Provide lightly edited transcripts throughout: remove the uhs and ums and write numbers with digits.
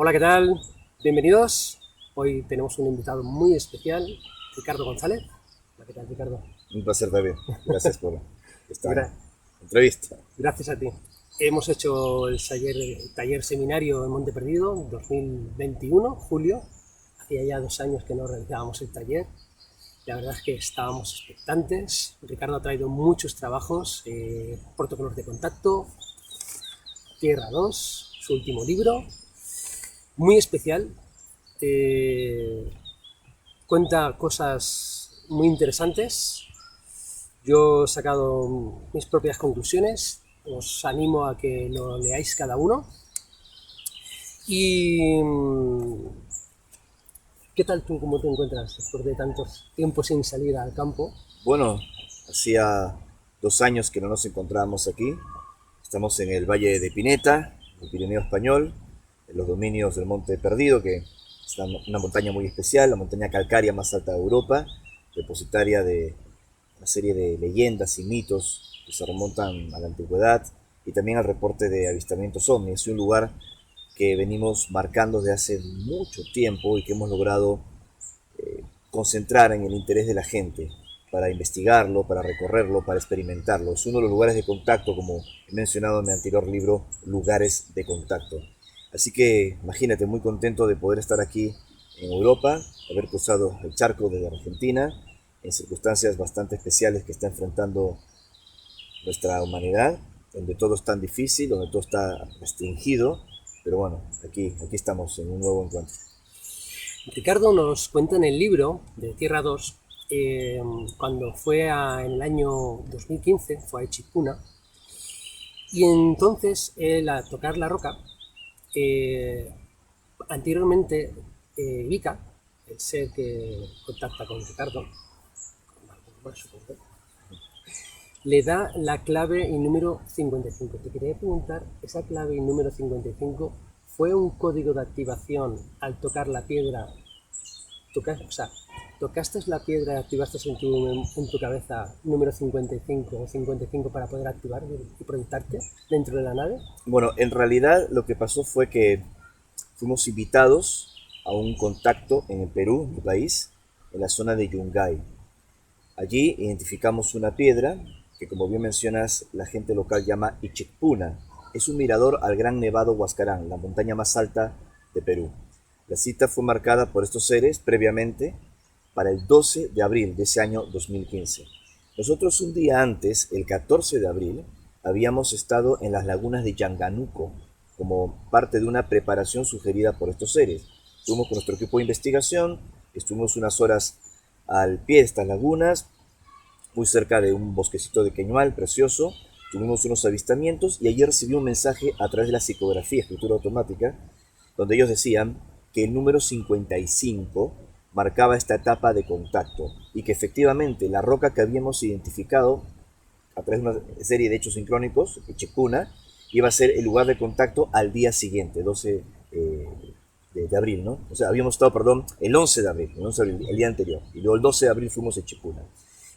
Hola, ¿qué tal? Bienvenidos. Hoy tenemos un invitado muy especial, Ricardo González. Hola, ¿qué tal, Ricardo? Un placer también. Gracias por esta Gra- entrevista. Gracias a ti. Hemos hecho el taller seminario en Monte Perdido 2021, julio. Hacía ya 2 años que no realizábamos el taller. La verdad es que estábamos expectantes. Ricardo ha traído muchos trabajos, protocolos de contacto, Tierra 2, su último libro, muy especial. Eh, Cuenta cosas muy interesantes. Yo he sacado mis propias conclusiones. Os animo a que lo leáis cada uno. ¿Y qué tal tú, cómo te encuentras después de tantos tiempos sin salir al campo? Bueno, hacía 2 años que no nos encontrábamos aquí. Estamos en el Valle de Pineta, el Pirineo Español, en los dominios del Monte Perdido, que es una montaña muy especial, la montaña calcárea más alta de Europa, depositaria de una serie de leyendas y mitos que se remontan a la antigüedad y también al reporte de avistamientos ovnis. Es un lugar que venimos marcando desde hace mucho tiempo y que hemos logrado concentrar en el interés de la gente para investigarlo, para recorrerlo, para experimentarlo. Es uno de los lugares de contacto, como he mencionado en mi anterior libro, Lugares de Contacto. Así que imagínate, muy contento de poder estar aquí en Europa, haber cruzado el charco desde Argentina, en circunstancias bastante especiales que está enfrentando nuestra humanidad, donde todo es tan difícil, donde todo está restringido, pero bueno, aquí estamos en un nuevo encuentro. Ricardo nos cuenta en el libro de Tierra 2, cuando en el año 2015, fue a Echipuna, y entonces él a tocar la roca, eh, anteriormente, Vika, el ser que contacta con Ricardo, le da la clave y número 55. Te quería preguntar, ¿esa clave y número 55 fue un código de activación al tocar la piedra? O sea, ¿tocaste la piedra y activaste en tu cabeza número 55 o 55 para poder activar y proyectarte dentro de la nave? Bueno, en realidad lo que pasó fue que fuimos invitados a un contacto en el Perú, mi país, en la zona de Yungay. Allí identificamos una piedra que, como bien mencionas, la gente local llama Ichikpuna. Es un mirador al Gran Nevado Huascarán, la montaña más alta de Perú. La cita fue marcada por estos seres previamente para el 12 de abril de ese año 2015. Nosotros un día antes, el 14 de abril, habíamos estado en las lagunas de Yanganuco como parte de una preparación sugerida por estos seres. Estuvimos con nuestro equipo de investigación, estuvimos unas horas al pie de estas lagunas, muy cerca de un bosquecito de queñual precioso. Tuvimos unos avistamientos y allí recibí un mensaje a través de la psicografía, escritura automática, donde ellos decían que el número 55 marcaba esta etapa de contacto y que efectivamente la roca que habíamos identificado a través de una serie de hechos sincrónicos, Checuna, iba a ser el lugar de contacto al día siguiente, 12 de abril, ¿no? O sea, habíamos estado, perdón, el 11 de abril, el 11 de abril, el día anterior, y luego el 12 de abril fuimos a Chipuna.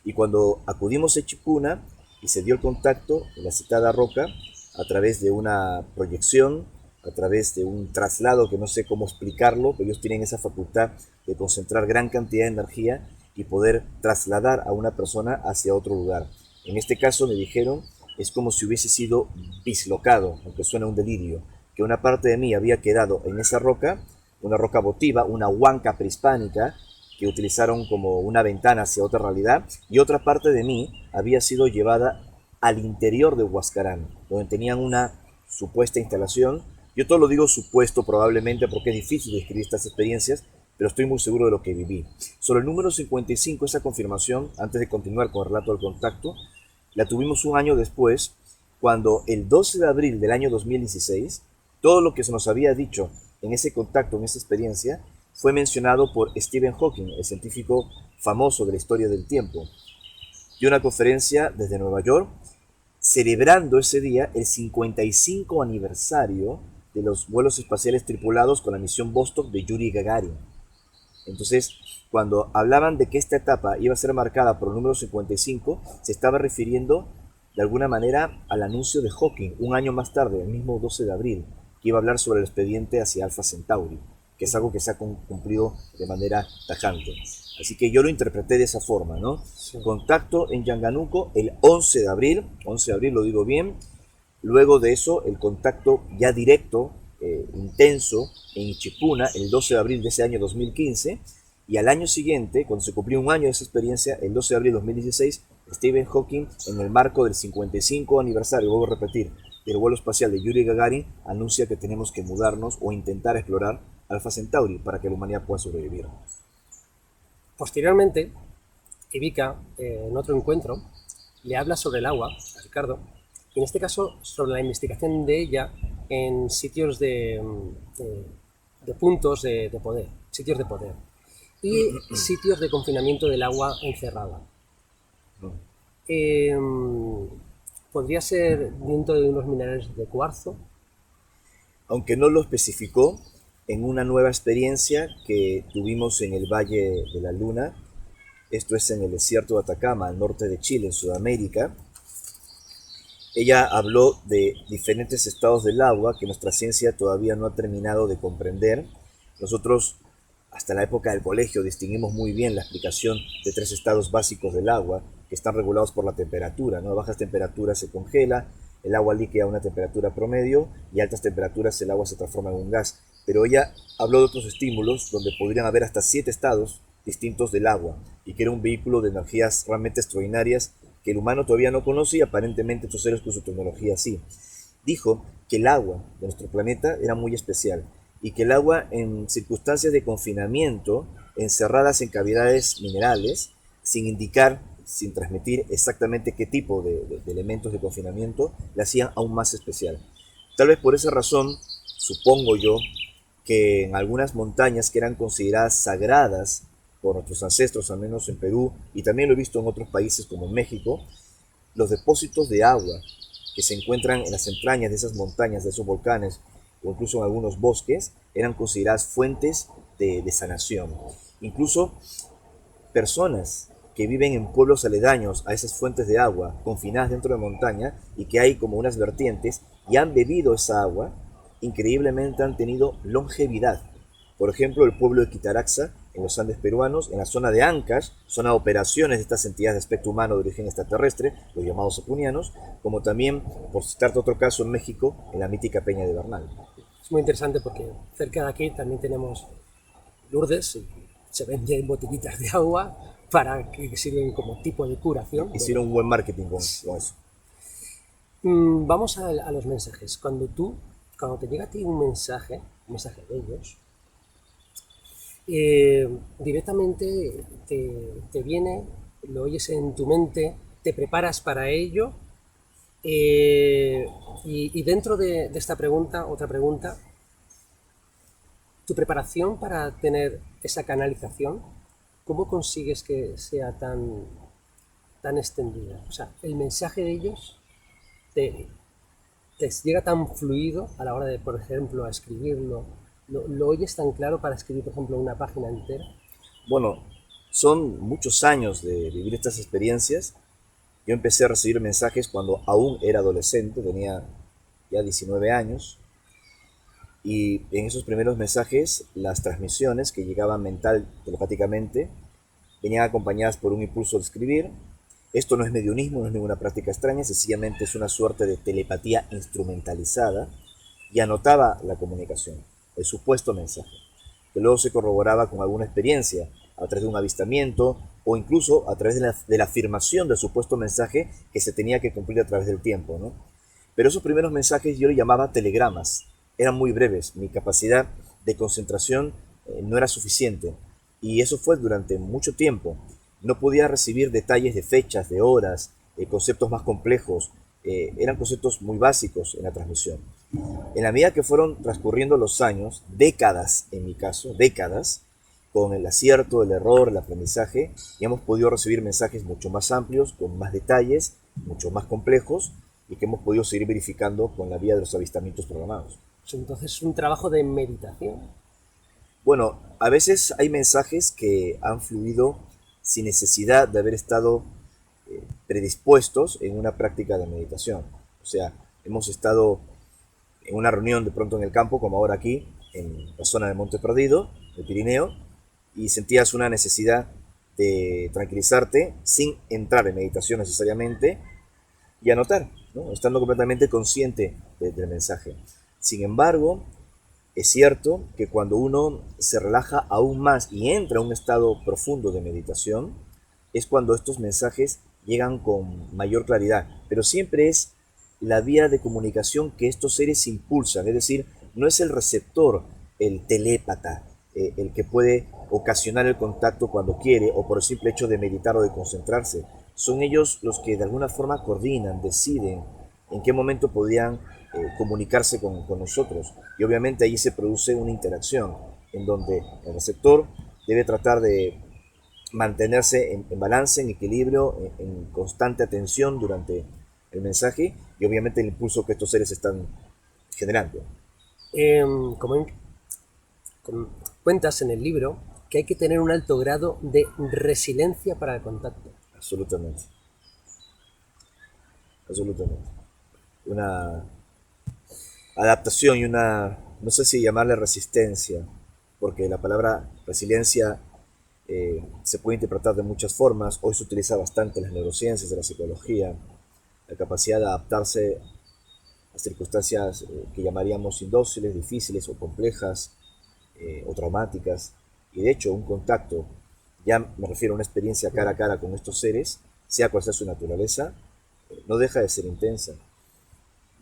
Y cuando acudimos a Chipuna y se dio el contacto en la citada roca, a través de una proyección, a través de un traslado que no sé cómo explicarlo, pero ellos tienen esa facultad de concentrar gran cantidad de energía y poder trasladar a una persona hacia otro lugar. En este caso me dijeron, es como si hubiese sido dislocado, aunque suena un delirio, que una parte de mí había quedado en esa roca, una roca votiva, una huanca prehispánica, que utilizaron como una ventana hacia otra realidad, y otra parte de mí había sido llevada al interior de Huascarán, donde tenían una supuesta instalación. Yo todo lo digo supuesto probablemente porque es difícil describir estas experiencias, pero estoy muy seguro de lo que viví. Sobre el número 55, esa confirmación, antes de continuar con el relato del contacto, la tuvimos un año después, cuando el 12 de abril del año 2016, todo lo que se nos había dicho en ese contacto, en esa experiencia, fue mencionado por Stephen Hawking, el científico famoso de la historia del tiempo. Dio una conferencia desde Nueva York celebrando ese día el 55 aniversario de los vuelos espaciales tripulados con la misión Vostok de Yuri Gagarin. Entonces, cuando hablaban de que esta etapa iba a ser marcada por el número 55, se estaba refiriendo de alguna manera al anuncio de Hawking un año más tarde, el mismo 12 de abril. que iba a hablar sobre el expediente hacia Alpha Centauri, que es algo que se ha cumplido de manera tajante. Así que yo lo interpreté de esa forma, ¿no? Sí. Contacto en Yanganuco el 11 de abril, 11 de abril lo digo bien. Luego de eso, el contacto ya directo, intenso, en Ichipuna, el 12 de abril de ese año 2015. Y al año siguiente, cuando se cumplió un año de esa experiencia, el 12 de abril de 2016, Stephen Hawking, en el marco del 55 aniversario, vuelvo a repetir, del vuelo espacial de Yuri Gagarin, anuncia que tenemos que mudarnos o intentar explorar Alpha Centauri para que la humanidad pueda sobrevivir. Posteriormente, Ivica, en otro encuentro, le habla sobre el agua a Ricardo, y en este caso sobre la investigación de ella en sitios de puntos de poder, sitios de poder, y sitios de confinamiento del agua encerrada. Podría ser dentro de unos minerales de cuarzo. Aunque no lo especificó, en una nueva experiencia que tuvimos en el Valle de la Luna, esto es en el desierto de Atacama, al norte de Chile, en Sudamérica, ella habló de diferentes estados del agua que nuestra ciencia todavía no ha terminado de comprender. Nosotros, hasta la época del colegio, distinguimos muy bien la explicación de 3 estados básicos del agua, que están regulados por la temperatura, ¿no? A bajas temperaturas se congela, el agua líquida a una temperatura promedio, y a altas temperaturas el agua se transforma en un gas. Pero ella habló de otros estímulos donde podrían haber hasta 7 estados distintos del agua, y que era un vehículo de energías realmente extraordinarias que el humano todavía no conoce, y aparentemente estos seres con su tecnología sí. Dijo que el agua de nuestro planeta era muy especial, y que el agua en circunstancias de confinamiento, encerradas en cavidades minerales, sin indicar, sin transmitir exactamente qué tipo de elementos de confinamiento, la hacían aún más especial. Tal vez por esa razón, supongo yo, que en algunas montañas que eran consideradas sagradas por nuestros ancestros, al menos en Perú, y también lo he visto en otros países como en México, los depósitos de agua que se encuentran en las entrañas de esas montañas, de esos volcanes, o incluso en algunos bosques, eran consideradas fuentes de sanación. Incluso personas que viven en pueblos aledaños a esas fuentes de agua, confinadas dentro de montaña, y que hay como unas vertientes, y han bebido esa agua, increíblemente han tenido longevidad. Por ejemplo, el pueblo de Quitaraxa, en los Andes peruanos, en la zona de Ancash, zona de operaciones de estas entidades de aspecto humano de origen extraterrestre, los llamados opunianos, como también, por citarte otro caso, en México, en la mítica Peña de Bernal. Es muy interesante porque cerca de aquí también tenemos Lourdes, y se venden botellitas de agua para que sirven como tipo de curación. Hicieron un buen marketing con eso. Vamos a los mensajes. Cuando te llega a ti un mensaje de ellos, directamente te viene, lo oyes en tu mente, te preparas para ello, y dentro de esta pregunta, otra pregunta, tu preparación para tener esa canalización, ¿cómo consigues que sea tan extendida? O sea, el mensaje de ellos te llega tan fluido a la hora de, por ejemplo, a escribirlo, lo oyes tan claro para escribir, por ejemplo, una página entera. Bueno, son muchos años de vivir estas experiencias. Yo empecé a recibir mensajes cuando aún era adolescente, tenía ya 19 años, y en esos primeros mensajes las transmisiones que llegaban mental telepáticamente venían acompañadas por un impulso de escribir. Esto no es mediunismo, no es ninguna práctica extraña, sencillamente es una suerte de telepatía instrumentalizada, y anotaba la comunicación, el supuesto mensaje, que luego se corroboraba con alguna experiencia, a través de un avistamiento o incluso a través de la afirmación del supuesto mensaje que se tenía que cumplir a través del tiempo, ¿no? Pero esos primeros mensajes yo los llamaba telegramas, eran muy breves, mi capacidad de concentración no era suficiente, y eso fue durante mucho tiempo. No podía recibir detalles de fechas, de horas, conceptos más complejos, eran conceptos muy básicos en la transmisión. En la medida que fueron transcurriendo los años, décadas en mi caso, décadas, con el acierto, el error, el aprendizaje, y hemos podido recibir mensajes mucho más amplios, con más detalles, mucho más complejos, y que hemos podido seguir verificando con la vía de los avistamientos programados. Entonces es un trabajo de meditación. Bueno, a veces hay mensajes que han fluido sin necesidad de haber estado predispuestos en una práctica de meditación. O sea, hemos estado en una reunión de pronto en el campo, como ahora aquí, en la zona de Monte Perdido, el Pirineo, y sentías una necesidad de tranquilizarte sin entrar en meditación necesariamente y anotar, ¿no? Estando completamente consciente del mensaje. Sin embargo, es cierto que cuando uno se relaja aún más y entra a un estado profundo de meditación, es cuando estos mensajes llegan con mayor claridad. Pero siempre es la vía de comunicación que estos seres impulsan, es decir, no es el receptor, el telépata, el que puede ocasionar el contacto cuando quiere o por el simple hecho de meditar o de concentrarse. Son ellos los que de alguna forma coordinan, deciden en qué momento podrían comunicarse con nosotros. Y obviamente ahí se produce una interacción en donde el receptor debe tratar de mantenerse en balance, en equilibrio, en constante atención durante el mensaje y obviamente el impulso que estos seres están generando. Como cuentas en el libro, que hay que tener un alto grado de resiliencia para el contacto. Absolutamente. Absolutamente. Una adaptación y una, no sé si llamarle resistencia, porque la palabra resiliencia se puede interpretar de muchas formas. Hoy se utiliza bastante en las neurociencias, de la psicología, la capacidad de adaptarse a circunstancias que llamaríamos indóciles, difíciles o complejas o traumáticas. Y de hecho, un contacto, ya me refiero a una experiencia cara a cara con estos seres, sea cual sea su naturaleza, no deja de ser intensa.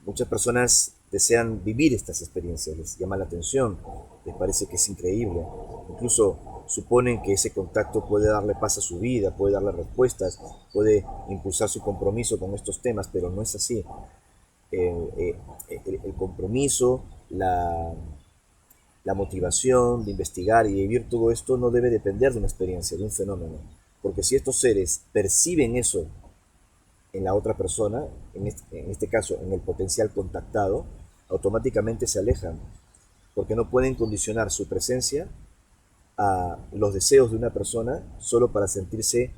Muchas personas desean vivir estas experiencias, les llama la atención, les parece que es increíble. Incluso suponen que ese contacto puede darle paz a su vida, puede darle respuestas, puede impulsar su compromiso con estos temas, pero no es así. El compromiso, la motivación de investigar y vivir todo esto no debe depender de una experiencia, de un fenómeno. Porque si estos seres perciben eso en la otra persona, en este caso en el potencial contactado, automáticamente se alejan, porque no pueden condicionar su presencia a los deseos de una persona solo para sentirse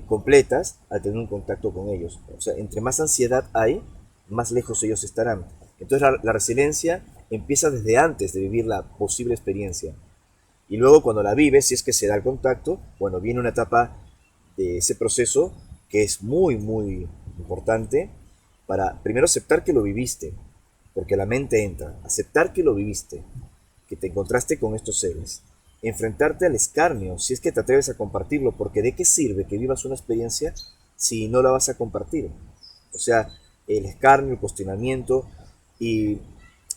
completas al tener un contacto con ellos. O sea, entre más ansiedad hay, más lejos ellos estarán. Entonces la resiliencia empieza desde antes de vivir la posible experiencia. Y luego cuando la vives, si es que se da el contacto, bueno, viene una etapa de ese proceso que es muy, muy importante para primero aceptar que lo viviste, porque la mente entra, aceptar que lo viviste, que te encontraste con estos seres, enfrentarte al escarnio, si es que te atreves a compartirlo, porque ¿de qué sirve que vivas una experiencia si no la vas a compartir? O sea, el escarnio, el cuestionamiento y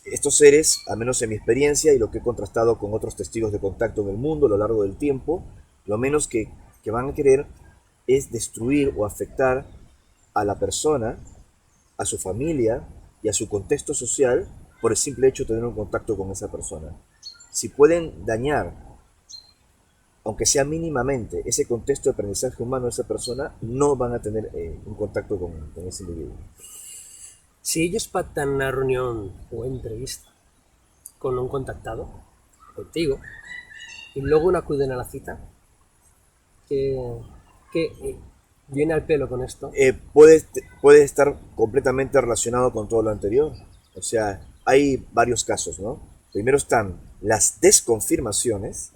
estos seres, al menos en mi experiencia y lo que he contrastado con otros testigos de contacto en el mundo a lo largo del tiempo, lo menos que van a querer es destruir o afectar a la persona, a su familia y a su contexto social por el simple hecho de tener un contacto con esa persona. Si pueden dañar, aunque sea mínimamente, ese contexto de aprendizaje humano de esa persona, no van a tener un contacto con ese individuo. Si ellos pactan una reunión o entrevista con un contactado, contigo, y luego no acuden a la cita, que viene al pelo con esto. Puede estar completamente relacionado con todo lo anterior. O sea, hay varios casos, ¿no? Primero están las desconfirmaciones.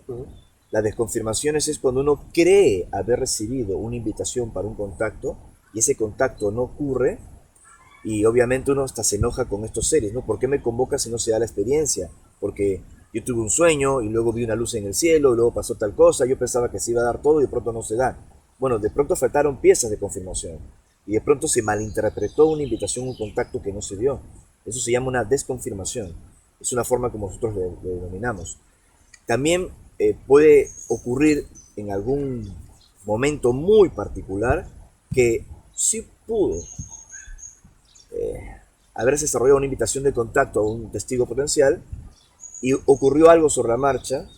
Las desconfirmaciones es cuando uno cree haber recibido una invitación para un contacto y ese contacto no ocurre y obviamente uno hasta se enoja con estos seres, ¿no? ¿Por qué me convocas si no se da la experiencia? Porque yo tuve un sueño y luego vi una luz en el cielo y luego pasó tal cosa, yo pensaba que se iba a dar todo y de pronto no se da. Bueno, de pronto faltaron piezas de confirmación y de pronto se malinterpretó una invitación, un contacto que no se dio. Eso se llama una desconfirmación. Es una forma como nosotros le denominamos. También puede ocurrir en algún momento muy particular que sí pudo haberse desarrollado una invitación de contacto a un testigo potencial y ocurrió algo sobre la marcha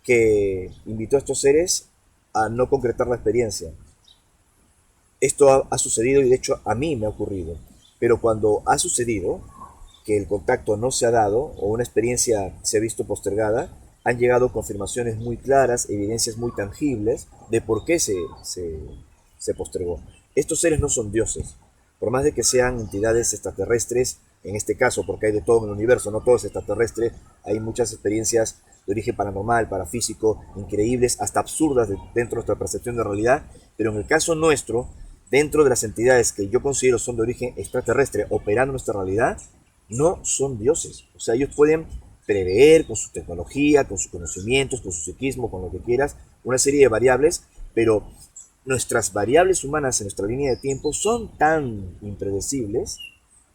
que invitó a estos seres a no concretar la experiencia. Esto ha sucedido y de hecho a mí me ha ocurrido, pero cuando ha sucedido que el contacto no se ha dado o una experiencia se ha visto postergada, han llegado confirmaciones muy claras, evidencias muy tangibles de por qué se postergó. Estos seres no son dioses, por más de que sean entidades extraterrestres en este caso, porque hay de todo en el universo, no todo es extraterrestre, hay muchas experiencias de origen paranormal, parafísico, increíbles, hasta absurdas dentro de nuestra percepción de realidad, pero en el caso nuestro, dentro de las entidades que yo considero son de origen extraterrestre operando nuestra realidad, no son dioses. O sea, ellos pueden prever con su tecnología, con sus conocimientos, con su psiquismo, con lo que quieras, una serie de variables, pero nuestras variables humanas en nuestra línea de tiempo son tan impredecibles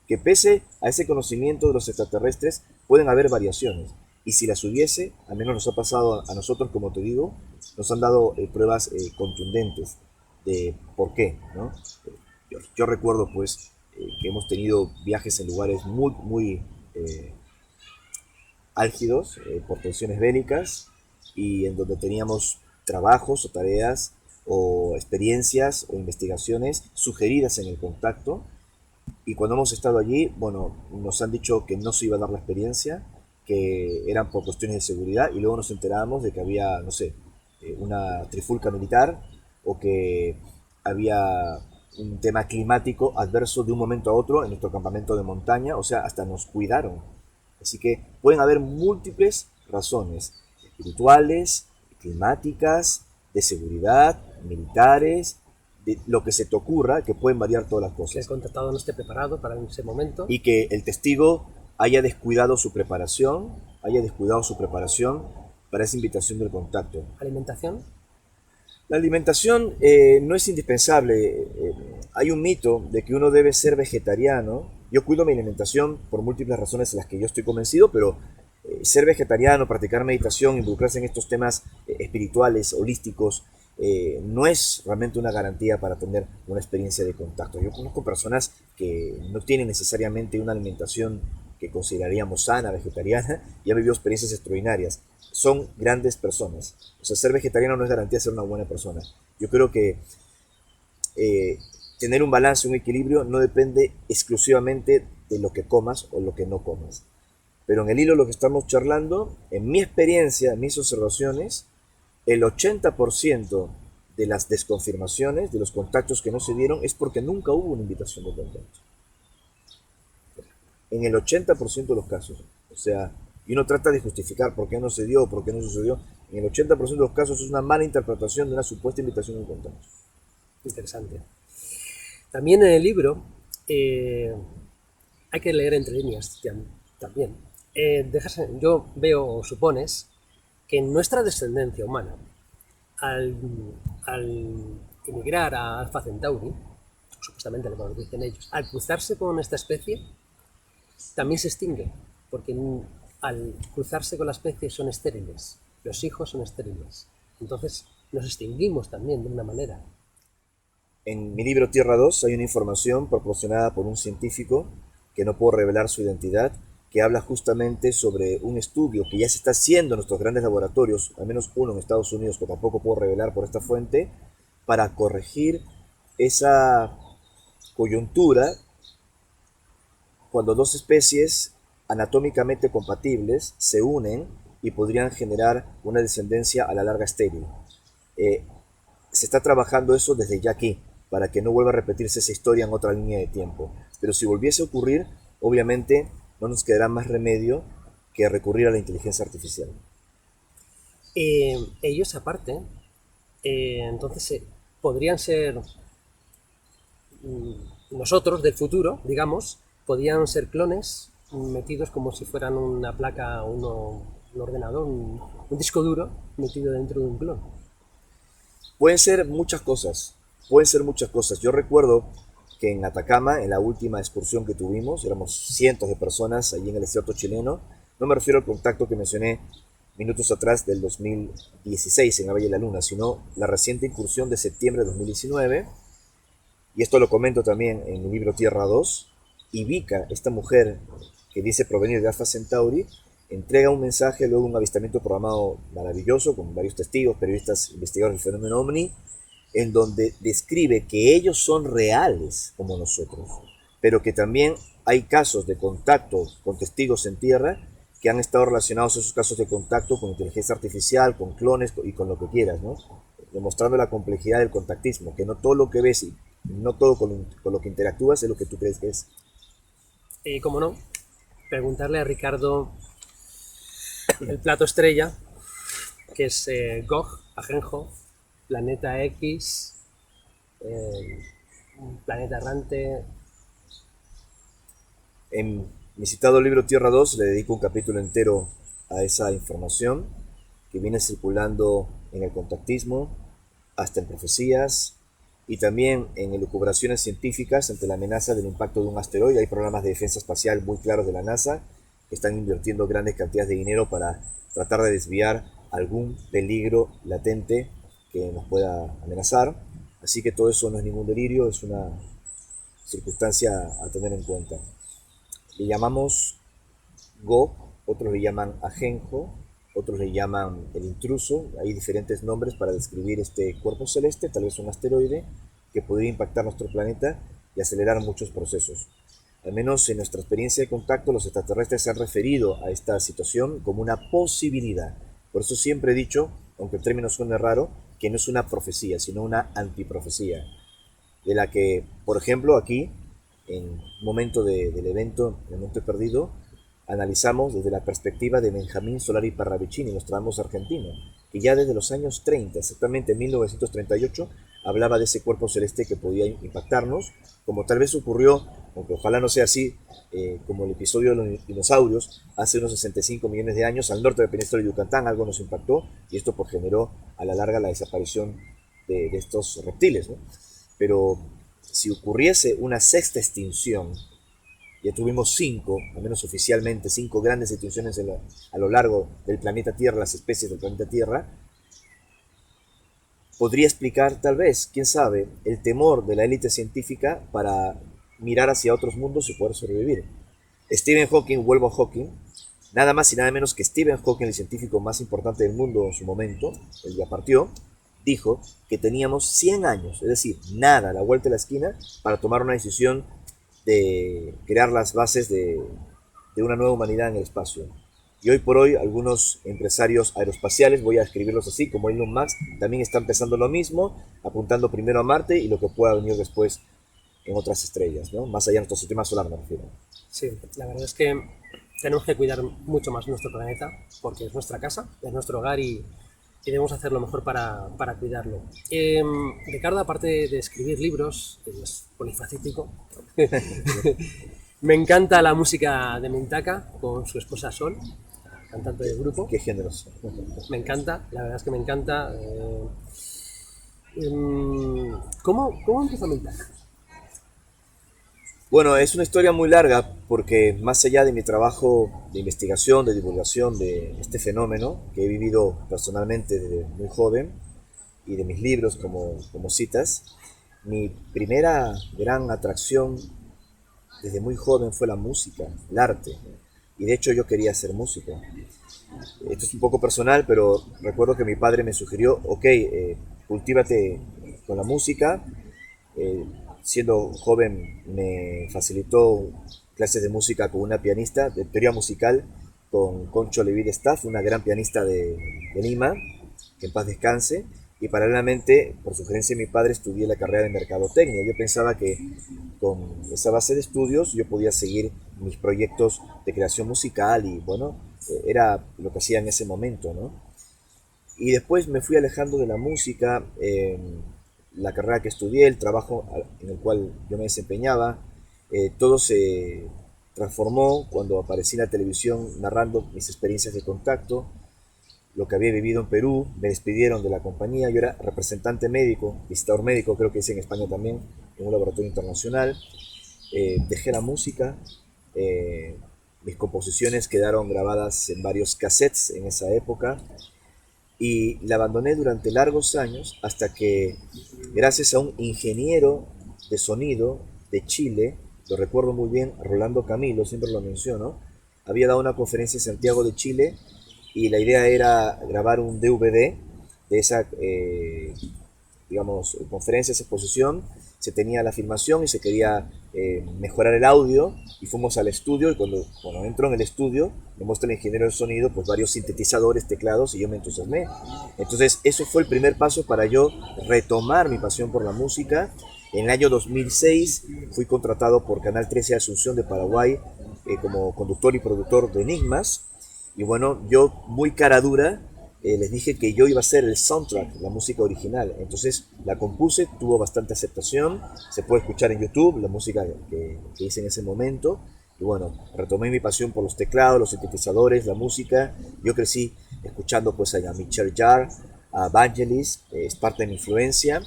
que pese a ese conocimiento de los extraterrestres pueden haber variaciones. Y si las hubiese, al menos nos ha pasado a nosotros, como te digo, nos han dado pruebas contundentes de por qué, ¿no? Yo recuerdo pues que hemos tenido viajes en lugares muy álgidos por tensiones bélicas y en donde teníamos trabajos o tareas o experiencias o investigaciones sugeridas en el contacto, y cuando hemos estado allí, bueno, nos han dicho que no se iba a dar la experiencia, que eran por cuestiones de seguridad, y luego nos enterábamos de que había, no sé, una trifulca militar o que había un tema climático adverso de un momento a otro en nuestro campamento de montaña, o sea, hasta nos cuidaron. Así que pueden haber múltiples razones espirituales, climáticas, de seguridad, militares, de lo que se te ocurra, que pueden variar todas las Que el cosas. contactado no esté preparado para ese momento. Y que el testigo haya descuidado su preparación para esa invitación del contacto. Alimentación. La alimentación no es indispensable. Hay un mito de que uno debe ser vegetariano. Yo cuido mi alimentación por múltiples razones en las que yo estoy convencido, pero ser vegetariano, practicar meditación, involucrarse en estos temas espirituales, holísticos, no es realmente una garantía para tener una experiencia de contacto. Yo conozco personas que no tienen necesariamente una alimentación que consideraríamos sana, vegetariana, y han vivido experiencias extraordinarias. Son grandes personas. O sea, ser vegetariano no es garantía de ser una buena persona. Yo creo que tener un balance, un equilibrio, no depende exclusivamente de lo que comas o lo que no comas. Pero en el hilo de lo que estamos charlando, en mi experiencia, en mis observaciones, el 80% de las desconfirmaciones, de los contactos que no se dieron, es porque nunca hubo una invitación de contacto. En el 80% de los casos. O sea, y uno trata de justificar por qué no se dio, por qué no sucedió. En el 80% de los casos es una mala interpretación de una supuesta invitación de contacto. Interesante. También en el libro hay que leer entre líneas también. Yo veo o supones que en nuestra descendencia humana, al, al emigrar a Alpha Centauri, supuestamente lo que dicen ellos, al cruzarse con esta especie, también se extingue, porque al cruzarse con la especie son estériles, los hijos son estériles. Entonces nos extinguimos también de una manera. En mi libro Tierra 2 hay una información proporcionada por un científico, que no puedo revelar su identidad, que habla justamente sobre un estudio que ya se está haciendo en nuestros grandes laboratorios, al menos uno en Estados Unidos, que tampoco puedo revelar por esta fuente, para corregir esa coyuntura cuando dos especies anatómicamente compatibles se unen y podrían generar una descendencia a la larga estéril. Eh, Se está trabajando eso desde ya aquí, para que no vuelva a repetirse esa historia en otra línea de tiempo. Pero si volviese a ocurrir, obviamente no nos quedará más remedio que recurrir a la inteligencia artificial. Ellos aparte, entonces podrían ser nosotros del futuro, digamos, podrían ser clones metidos como si fueran una placa, un ordenador, un disco duro metido dentro de un clon. Pueden ser muchas cosas, pueden ser muchas cosas. Yo recuerdo que en Atacama, en la última excursión que tuvimos, éramos cientos de personas allí en el desierto chileno. No me refiero al contacto que mencioné minutos atrás del 2016 en la Valle de la Luna, sino la reciente incursión de septiembre de 2019. Y esto lo comento también en mi libro Tierra 2. Y Vika, esta mujer que dice provenir de Alpha Centauri, entrega un mensaje luego de un avistamiento programado maravilloso con varios testigos, periodistas, investigadores del fenómeno OVNI, en donde describe que ellos son reales como nosotros, pero que también hay casos de contacto con testigos en tierra que han estado relacionados esos casos de contacto con inteligencia artificial, con clones y con lo que quieras, ¿no? Demostrando la complejidad del contactismo, que no todo lo que ves y no todo con lo que interactúas es lo que tú crees que es. como no, preguntarle a Ricardo el plato estrella, que es Gog, Ajenjo, Planeta X, Planeta Errante. En mi citado libro Tierra 2 le dedico un capítulo entero a esa información que viene circulando en el contactismo, hasta en profecías y también en elucubraciones científicas ante la amenaza del impacto de un asteroide. Hay programas de defensa espacial muy claros de la NASA que están invirtiendo grandes cantidades de dinero para tratar de desviar algún peligro latente que nos pueda amenazar. Así que todo eso no es ningún delirio, es una circunstancia a tener en cuenta. Le llamamos Gog, otros le llaman Ajenjo, otros le llaman el intruso. Hay diferentes nombres para describir este cuerpo celeste, tal vez un asteroide que podría impactar nuestro planeta y acelerar muchos procesos. Al menos en nuestra experiencia de contacto, los extraterrestres se han referido a esta situación como una posibilidad. Por eso siempre he dicho, aunque el término suene raro, que no es una profecía, sino una antiprofecía, de la que, por ejemplo, aquí, en un momento del evento, en el Monte Perdido, analizamos desde la perspectiva de Benjamín Solari Parravicini, Nostradamus argentino, que ya desde los años 30, exactamente en 1938, hablaba de ese cuerpo celeste que podía impactarnos, como tal vez ocurrió, aunque ojalá no sea así, como el episodio de los dinosaurios, hace unos 65 millones de años, al norte de la península de Yucatán, algo nos impactó, y esto pues generó a la larga la desaparición de estos reptiles, ¿no? Pero si ocurriese una sexta extinción, ya tuvimos 5, al menos oficialmente, 5 grandes extinciones a lo largo del planeta Tierra, las especies del planeta Tierra, podría explicar tal vez, quién sabe, el temor de la élite científica para mirar hacia otros mundos y poder sobrevivir. Stephen Hawking, vuelvo a Hawking, nada más y nada menos que Stephen Hawking, el científico más importante del mundo en su momento, él ya partió, dijo que teníamos 100 años, es decir, nada a la vuelta de la esquina, para tomar una decisión de crear las bases de una nueva humanidad en el espacio. Y hoy por hoy algunos empresarios aeroespaciales, voy a escribirlos así, como Elon Musk, también están pensando lo mismo, apuntando primero a Marte y lo que pueda venir después en otras estrellas, ¿no? Más allá de nuestro sistema solar, me refiero. Sí, la verdad es que tenemos que cuidar mucho más nuestro planeta, porque es nuestra casa, es nuestro hogar y debemos hacer lo mejor para cuidarlo. Ricardo, aparte de escribir libros, es polifacético. Me encanta la música de Mintaka con su esposa Sol, cantante del grupo. Qué generoso. Me encanta, la verdad es que me encanta. ¿Cómo empezó Mintaka? Bueno, es una historia muy larga porque más allá de mi trabajo de investigación, de divulgación de este fenómeno que he vivido personalmente desde muy joven y de mis libros como citas, mi primera gran atracción desde muy joven fue la música, el arte. Y de hecho yo quería ser músico. Esto es un poco personal, pero recuerdo que mi padre me sugirió, ok, cultívate con la música. Siendo joven me facilitó clases de música con una pianista de teoría musical, con Concho Leví de Staff, una gran pianista de Lima, que en paz descanse. Y paralelamente, por sugerencia de mi padre, estudié la carrera de mercadotecnia. Yo pensaba que con esa base de estudios yo podía seguir mis proyectos de creación musical y bueno, era lo que hacía en ese momento, ¿no? Y después me fui alejando de la música, la carrera que estudié, el trabajo en el cual yo me desempeñaba, todo se transformó cuando aparecí en la televisión narrando mis experiencias de contacto, lo que había vivido en Perú. Me despidieron de la compañía, yo era representante médico, visitador médico, creo que es en España también, en un laboratorio internacional. Dejé la música, mis composiciones quedaron grabadas en varios cassettes en esa época y la abandoné durante largos años hasta que, gracias a un ingeniero de sonido de Chile, lo recuerdo muy bien, Rolando Camilo, siempre lo menciono, había dado una conferencia en Santiago de Chile y la idea era grabar un DVD de esa, digamos, conferencia, esa exposición. Se tenía la filmación y se quería mejorar el audio y fuimos al estudio y cuando entro en el estudio me muestra el ingeniero del sonido pues varios sintetizadores, teclados y yo me entusiasmé. Entonces eso fue el primer paso para yo retomar mi pasión por la música En el año 2006 fui contratado por Canal 13 de Asunción de Paraguay como conductor y productor de Enigmas. Y bueno, yo muy cara dura les dije que yo iba a hacer el soundtrack, la música original. Entonces la compuse, tuvo bastante aceptación, se puede escuchar en YouTube la música que hice en ese momento. Y bueno, retomé mi pasión por los teclados, los sintetizadores, la música. Yo crecí escuchando pues a Michelle Jarre, a Vangelis, es parte de mi influencia.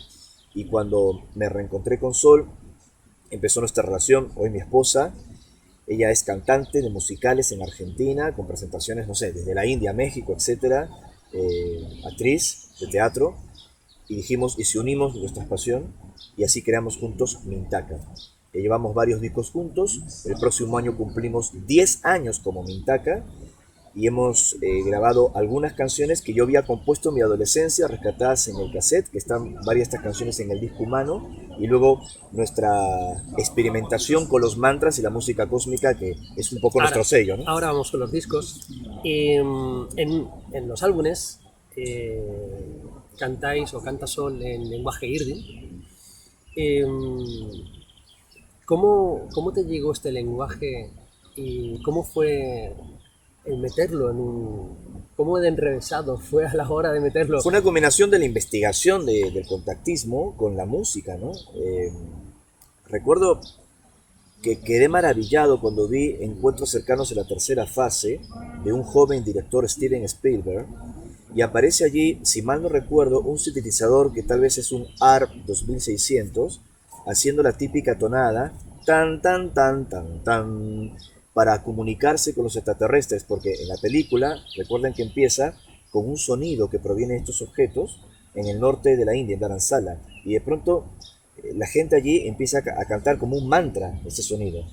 Y cuando me reencontré con Sol, empezó nuestra relación, hoy mi esposa. Ella es cantante de musicales en Argentina, con presentaciones, no sé, desde la India, México, etcétera, actriz de teatro. Y dijimos, y si unimos nuestra pasión, y así creamos juntos Mintaka. Llevamos varios discos juntos, el próximo año cumplimos 10 años como Mintaka, y hemos grabado algunas canciones que yo había compuesto en mi adolescencia, rescatadas en el cassette, que están varias de estas canciones en el disco humano, y luego nuestra experimentación con los mantras y la música cósmica, que es un poco nuestro sello, ¿no? Ahora vamos con los discos. En los álbumes cantáis o canta Sol en lenguaje Irdin. ¿Cómo te llegó este lenguaje y cómo fue el meterlo en un... ¿Cómo de enrevesado fue a la hora de meterlo? Fue una combinación de la investigación del contactismo con la música, ¿no? Recuerdo que quedé maravillado cuando vi Encuentros cercanos en la tercera fase de un joven director, Steven Spielberg, y aparece allí, si mal no recuerdo, un sintetizador que tal vez es un ARP 2600, haciendo la típica tonada tan tan tan tan tan para comunicarse con los extraterrestres, porque en la película, recuerden que empieza con un sonido que proviene de estos objetos en el norte de la India, en Dharamsala, y de pronto la gente allí empieza a cantar como un mantra ese sonido.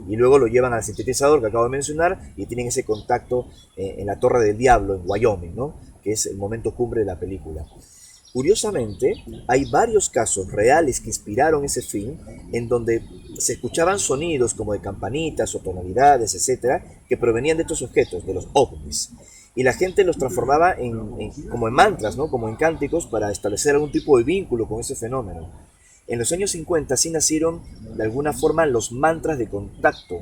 Y luego lo llevan al sintetizador que acabo de mencionar y tienen ese contacto en la Torre del Diablo, en Wyoming, ¿no? Que es el momento cumbre de la película. Curiosamente, hay varios casos reales que inspiraron ese film en donde se escuchaban sonidos como de campanitas o tonalidades, etcétera, que provenían de estos objetos, de los ovnis. Y la gente los transformaba como en mantras, ¿no? Como en cánticos para establecer algún tipo de vínculo con ese fenómeno. En los años 50 sí nacieron de alguna forma los mantras de contacto,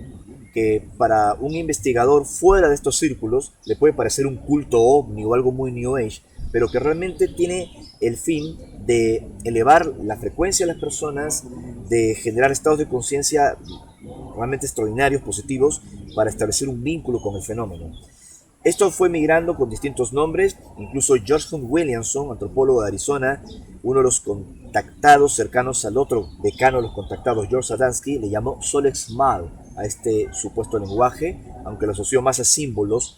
que para un investigador fuera de estos círculos le puede parecer un culto ovni o algo muy New Age, pero que realmente tiene el fin de elevar la frecuencia de las personas, de generar estados de conciencia realmente extraordinarios, positivos, para establecer un vínculo con el fenómeno. Esto fue migrando con distintos nombres, incluso George Hunt Williamson, antropólogo de Arizona, uno de los contactados cercanos al otro decano de los contactados, George Adamski, le llamó Solex Mal a este supuesto lenguaje, aunque lo asoció más a símbolos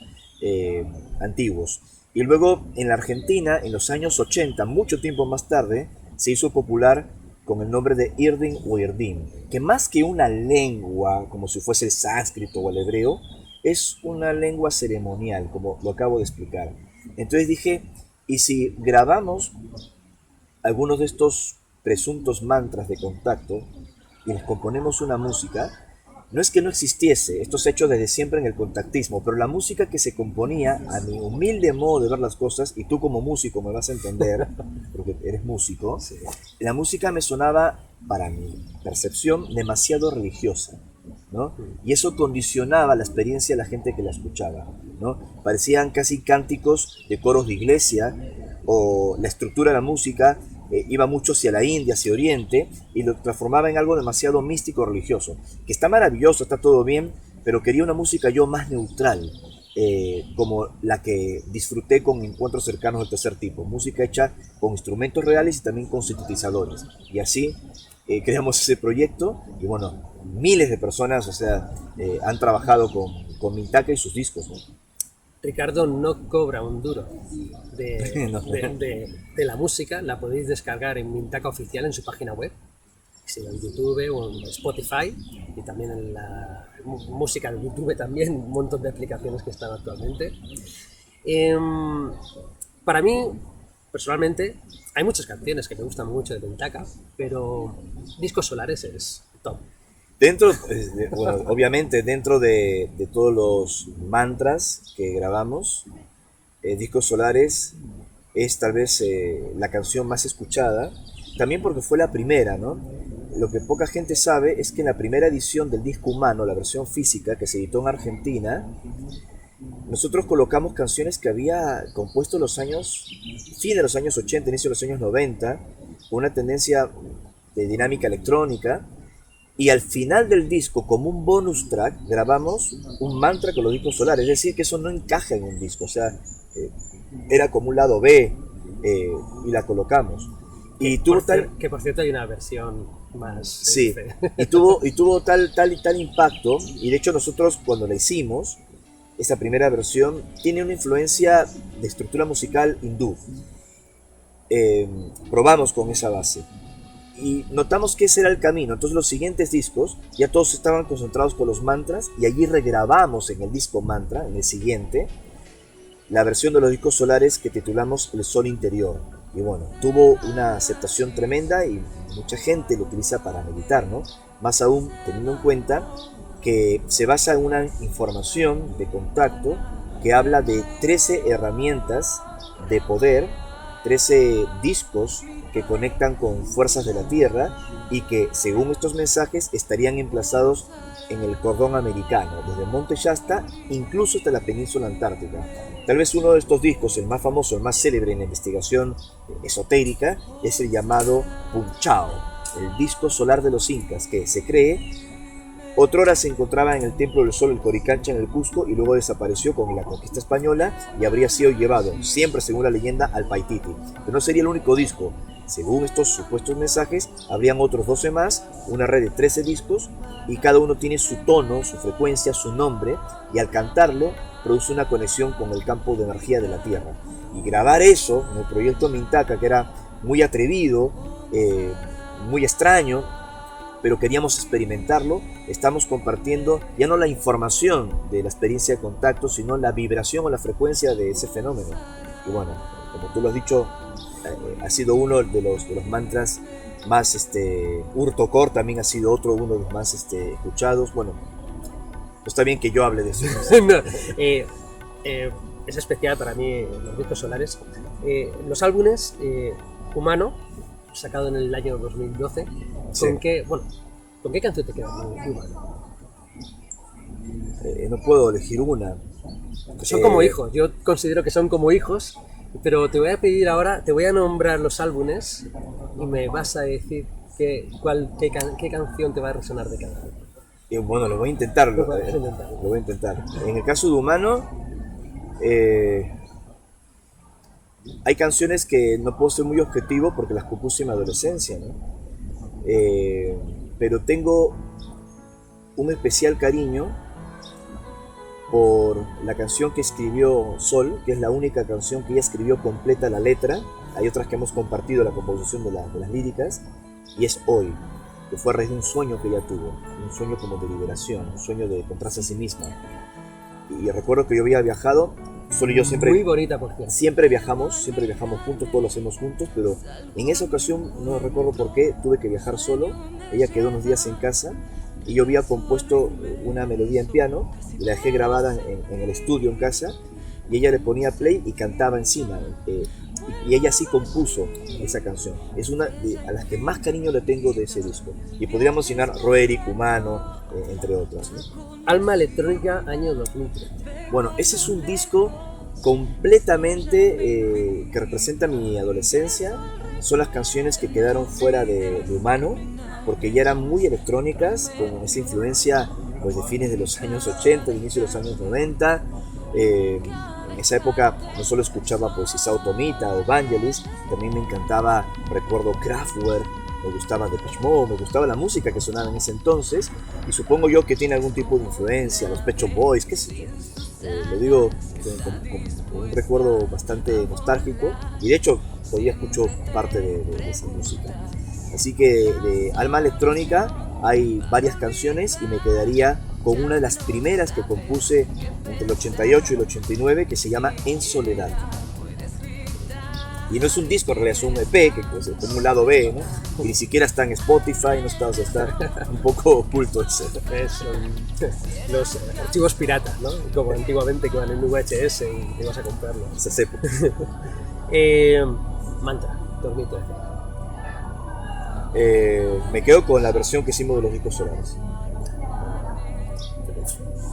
antiguos. Y luego en la Argentina, en los años 80, mucho tiempo más tarde, se hizo popular con el nombre de Irdin o Irdin, que más que una lengua, como si fuese el sánscrito o el hebreo, es una lengua ceremonial, como lo acabo de explicar. Entonces dije, ¿y si grabamos algunos de estos presuntos mantras de contacto y les componemos una música? No es que no existiese, esto se ha hecho desde siempre en el contactismo, pero la música que se componía, a mi humilde modo de ver las cosas, y tú como músico me vas a entender, porque eres músico, sí. La música me sonaba, para mi percepción, demasiado religiosa, ¿no? Y eso condicionaba la experiencia de la gente que la escuchaba, ¿no? Parecían casi cánticos de coros de iglesia, o la estructura de la música iba mucho hacia la India, hacia Oriente, y lo transformaba en algo demasiado místico religioso, que está maravilloso, está todo bien, pero quería una música yo más neutral, como la que disfruté con Encuentros cercanos del tercer tipo, música hecha con instrumentos reales y también con sintetizadores. Y así creamos ese proyecto, y bueno, miles de personas, o sea, han trabajado con Mintaka y sus discos, ¿no? Ricardo no cobra un duro No. de la música, la podéis descargar en Mintaka Oficial en su página web, sea en YouTube o en Spotify, y también en la música de YouTube también, un montón de aplicaciones que están actualmente. Para mí, personalmente, hay muchas canciones que me gustan mucho de Mintaka, pero Discos Solares es top. Dentro, bueno, obviamente dentro de todos los mantras que grabamos, Discos Solares es tal vez la canción más escuchada, también porque fue la primera, ¿no? Lo que poca gente sabe es que en la primera edición del disco Humano, la versión física que se editó en Argentina, nosotros colocamos canciones que había compuesto en los años, fin de los años 80, inicio de los años 90, con una tendencia de dinámica electrónica, y al final del disco, como un bonus track, grabamos un mantra con los discos solares, es decir, que eso no encaja en un disco, o sea, era como un lado B, y la colocamos. Y tuvo que por cierto hay una versión más... Sí, y tuvo tal impacto, y de hecho nosotros cuando la hicimos, esa primera versión tiene una influencia de estructura musical hindú. Probamos con esa base y notamos que ese era el camino. Entonces los siguientes discos ya todos estaban concentrados con los mantras, y allí regrabamos en el disco mantra, en el siguiente, la versión de los discos solares que titulamos El Sol Interior. Y bueno, tuvo una aceptación tremenda y mucha gente lo utiliza para meditar, ¿no? Más aún teniendo en cuenta que se basa en una información de contacto que habla de 13 herramientas de poder, 13 discos que conectan con fuerzas de la Tierra y que, según estos mensajes, estarían emplazados en el cordón americano, desde Monte Shasta incluso hasta la península antártica. Tal vez uno de estos discos, el más famoso, el más célebre en la investigación esotérica, es el llamado Punchao, el disco solar de los incas, que se cree otrora se encontraba en el Templo del Sol, el Coricancha, en el Cusco, y luego desapareció con la conquista española y habría sido llevado, siempre según la leyenda, al Paititi. Pero no sería el único disco. Según estos supuestos mensajes, habrían otros 12 más, una red de 13 discos, y cada uno tiene su tono, su frecuencia, su nombre, y al cantarlo produce una conexión con el campo de energía de la Tierra. Y grabar eso en el proyecto Mintaka, que era muy atrevido, muy extraño, pero queríamos experimentarlo, estamos compartiendo ya no la información de la experiencia de contacto, sino la vibración o la frecuencia de ese fenómeno. Y bueno, como tú lo has dicho, ha sido uno de los mantras más, Urtokor también ha sido uno de los más escuchados. Bueno, no está bien que yo hable de eso. No, es especial para mí los discos solares. Los álbumes Humano, sacado en el año 2012, Sí. ¿con qué canción te queda Humano? No puedo elegir una. Son como hijos, yo considero que son como hijos, pero te voy a pedir ahora, te voy a nombrar los álbumes y me vas a decir qué canción te va a resonar de cada uno. Bueno, lo voy a intentar. Lo voy a intentar. En el caso de Humano, hay canciones que no puedo ser muy objetivo porque las compuse en mi adolescencia, ¿no? Pero tengo un especial cariño por la canción que escribió Sol, que es la única canción que ella escribió completa la letra. Hay otras que hemos compartido la composición de las líricas, y es Hoy, que fue a raíz de un sueño que ella tuvo, un sueño como de liberación, un sueño de encontrarse a sí misma. Y recuerdo que yo había viajado, Sol y yo siempre... Muy bonita, por cierto. Siempre viajamos juntos, todos lo hacemos juntos, pero en esa ocasión, no recuerdo por qué, tuve que viajar solo. Ella quedó unos días en casa y yo había compuesto una melodía en piano y la dejé grabada en el estudio en casa, y ella le ponía play y cantaba encima, y ella sí compuso esa canción. Es una a las que más cariño le tengo de ese disco, y podríamos mencionar Roerick, Humano, entre otras, ¿no? Alma Electrónica, año 2003. Bueno, ese es un disco completamente que representa mi adolescencia. Son las canciones que quedaron fuera de Humano, porque ya eran muy electrónicas, con esa influencia pues, de fines de los años 80, de inicio de los años 90. En esa época no solo escuchaba pues Isao Tomita o Vangelis, también me encantaba, recuerdo, Kraftwerk, me gustaba Depeche Mode, me gustaba la música que sonaba en ese entonces, y supongo yo que tiene algún tipo de influencia, los Pet Shop Boys, qué sé yo. Lo digo con un recuerdo bastante nostálgico, y de hecho todavía escucho parte de esa música. Así que de Alma Electrónica hay varias canciones, y me quedaría con una de las primeras que compuse entre el 88 y el 89, que se llama En Soledad. Y no es un disco, en realidad es un EP, que pues, es como un lado B, ¿no? Y ni siquiera está en Spotify, no está, o sea, está un poco oculto ese. Los archivos piratas, ¿no? Como antiguamente que iban en VHS y te ibas a comprarlo. Esas épocas. Mantra, 2013. me quedo con la versión que hicimos de los discos solares.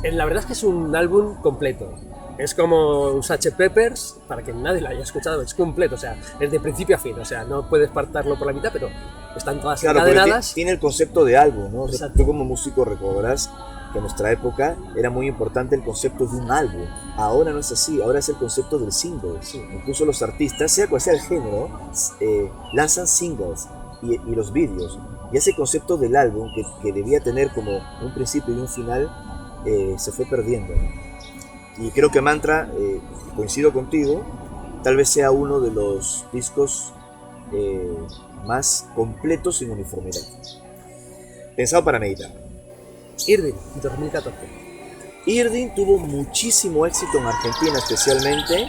La verdad es que es un álbum completo. Es como un Sgt. Peppers, para que nadie lo haya escuchado, es completo, o sea, es de principio a fin, o sea, no puedes partarlo por la mitad, pero están todas encadenadas. Tiene el concepto de álbum, ¿no? O sea, tú como músico recordarás que en nuestra época era muy importante el concepto de un álbum. Ahora no es así, ahora es el concepto del single. Sí. Incluso los artistas, sea cual sea el género, lanzan singles y los vídeos. Y ese concepto del álbum, que debía tener como un principio y un final, se fue perdiendo, ¿no? Y creo que Mantra, coincido contigo, tal vez sea uno de los discos más completos sin uniformidad. Pensado para meditar. Irdin, 2014. Irdin tuvo muchísimo éxito en Argentina, especialmente.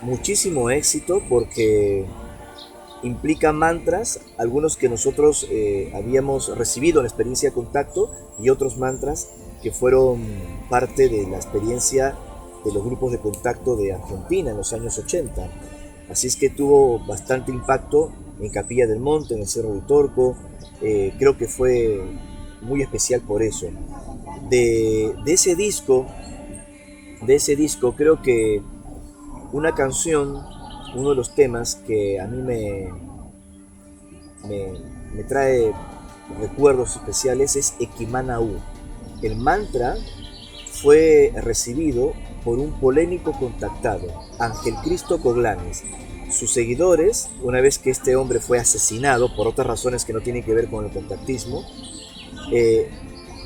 Muchísimo éxito porque implica mantras, algunos que nosotros habíamos recibido en la experiencia de contacto y otros mantras que fueron parte de la experiencia de los grupos de contacto de Argentina en los años 80. Así es que tuvo bastante impacto en Capilla del Monte, en el Cerro de Torco. Creo que fue muy especial por eso. De ese disco creo que una canción, uno de los temas que a mí me trae recuerdos especiales es Equimana-U. El mantra fue recibido por un polémico contactado, Ángel Cristo Coglanes. Sus seguidores, una vez que este hombre fue asesinado por otras razones que no tienen que ver con el contactismo,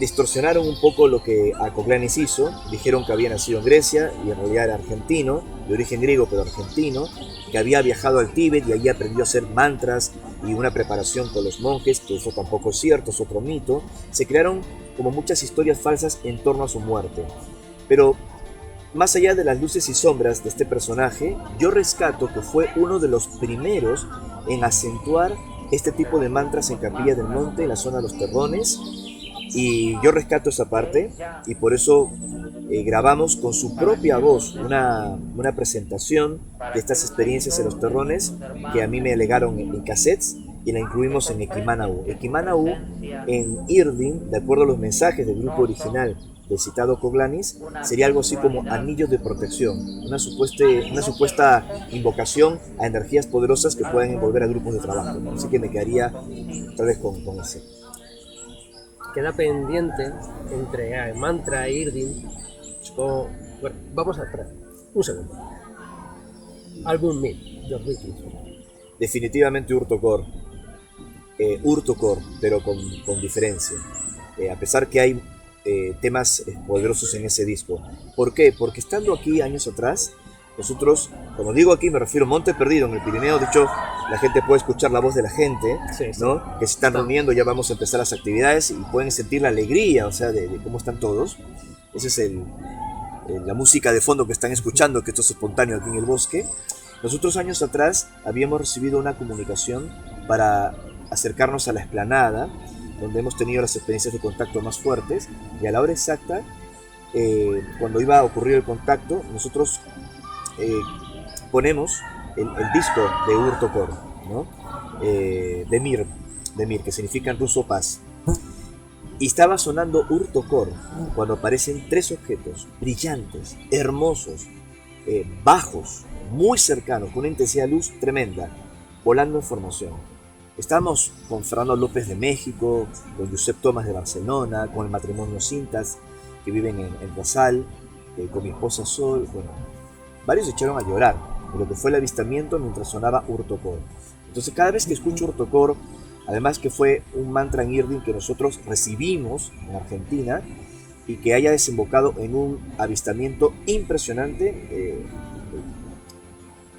distorsionaron un poco lo que Coglanes hizo. Dijeron que había nacido en Grecia y en realidad era argentino, de origen griego pero argentino, que había viajado al Tíbet y allí aprendió a hacer mantras y una preparación con los monjes, que eso tampoco es cierto, es otro mito. Se crearon como muchas historias falsas en torno a su muerte. Pero más allá de las luces y sombras de este personaje, yo rescato que fue uno de los primeros en acentuar este tipo de mantras en Capilla del Monte, en la zona de los Terrones, y yo rescato esa parte y por eso grabamos con su propia voz una presentación de estas experiencias en los Terrones que a mí me legaron en cassettes y la incluimos en Equimana-U. Equimana-U en Irdin, de acuerdo a los mensajes del grupo original del citado Coglanis, sería algo así como anillos de protección, una supuesta invocación a energías poderosas que pueden envolver a grupos de trabajo, ¿no? Así que me quedaría tal vez con ese. Queda pendiente entre mantra e Irdin. Bueno, vamos a esperar un segundo. Álbum Myth, 2015. Definitivamente Urtokor, pero con diferencia. A pesar que hay temas poderosos en ese disco. ¿Por qué? Porque estando aquí años atrás, nosotros, como digo aquí, me refiero a Monte Perdido en el Pirineo. De hecho, la gente puede escuchar la voz de la gente, sí, ¿no? Que se están reuniendo, ya vamos a empezar las actividades y pueden sentir la alegría, o sea, de cómo están todos. Esa es la música de fondo que están escuchando, que esto es espontáneo aquí en el bosque. Nosotros años atrás habíamos recibido una comunicación para acercarnos a la explanada, donde hemos tenido las experiencias de contacto más fuertes, y a la hora exacta, cuando iba a ocurrir el contacto, nosotros ponemos el disco de Urtokor, ¿no? Demir, que significa en ruso paz. Y estaba sonando Urtokor cuando aparecen tres objetos brillantes, hermosos, bajos, muy cercanos, con una intensidad de luz tremenda, volando en formación. Estábamos con Fernando López de México, con Josep Tomás de Barcelona, con el matrimonio Cintas, que viven en Rosal, con mi esposa Sol. Bueno, varios se echaron a llorar por lo que fue el avistamiento mientras sonaba Urtokor. Entonces cada vez que escucho Urtokor, además que fue un mantra en Irdin que nosotros recibimos en Argentina y que haya desembocado en un avistamiento impresionante,